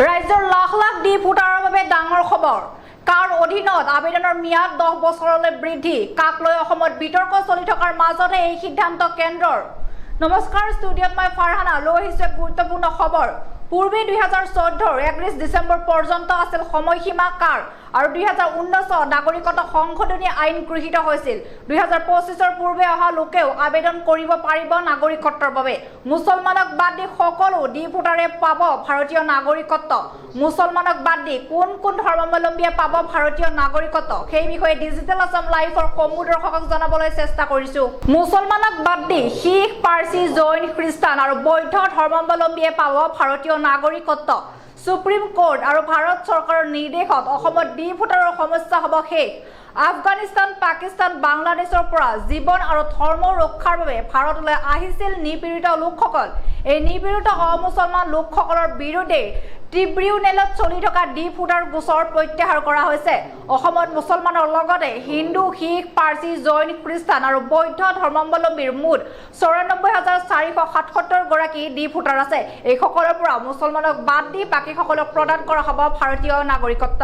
ৰাজ্যৰ লাখ লাখ ডি ভোটাৰৰ বাবে ডাঙৰ খবৰ। কাৰ অধীনত আবেদনৰ ম্যাদ 10 বছৰলৈ বৃদ্ধি। কাক লৈ অসমত বিতৰ্ক চলি থকাৰ মাজতে এই সিদ্ধান্ত কেন্দ্ৰৰ। নমস্কাৰ, ষ্টুডিঅ'ত মই ফাৰহানা লৈ আহিছো এক গুৰুত্বপূৰ্ণ খবৰ। পূৰ্বে 2014 31 ডিচেম্বৰ পৰ্যন্ত আছিল সময়সীমা কাৰ আৰু 2019 নাগৰিকত্ব সংশোধনী আইন গৃহীত হৈছিল। 2025 পূৰ্বে অহা লোকেও আবেদন কৰিব পাৰিব নাগৰিকত্বৰ বাবে। মুছলমানক বাদ দি সকলো ডি ভোটাৰে পাব ভাৰতীয় নাগৰিকত্ব। মুছলমানক বাদ দি কোন কোন ধৰ্মাৱলম্বীয়ে পাব ভাৰতীয় নাগৰিকত্ব সেই বিষয়ে ডিজিটেল আসাম লাইভৰ কমু দৰ্শকক জনাবলৈ চেষ্টা কৰিছো। মুছলমানক বাদ দি শিখ, পাৰ্চী, জৈন, খ্ৰীষ্টান আৰু বৌদ্ধ ধৰ্মাৱলম্বীয়ে পাব ভাৰতীয় নাগৰিকত্ব। সুপ্ৰিম কোৰ্ট আৰু ভাৰত চৰকাৰৰ নিৰ্দেশত অসমত ডি ভোটাৰৰ সমস্যা হ'ব শেষ। আফগানিস্তান, পাকিস্তান, বাংলাদেশৰ পৰা জীৱন আৰু ধৰ্ম ৰক্ষাৰ বাবে ভাৰতলৈ আহিছিল নিপীড়িত লোকসকল। এই নিপীড়িত অমুছলমান লোকসকলৰ বিৰুদ্ধে ট্ৰিবিউনেলত চলি থকা ডি ভোটাৰ গোচৰ প্ৰত্যাহাৰ কৰা হৈছে। অসমত মুছলমানৰ লগতে হিন্দু, শিখ, পাৰ্চী, জৈন, খ্ৰীষ্টান আৰু বৌদ্ধ ধৰ্মাৱলম্বীৰ মুঠ 94,477 গৰাকী ডি ভোটাৰ আছে। এইসকলৰ পৰা মুছলমানক বাদ দি বাকীসকলক প্ৰদান কৰা হ'ব ভাৰতীয় নাগৰিকত্ব।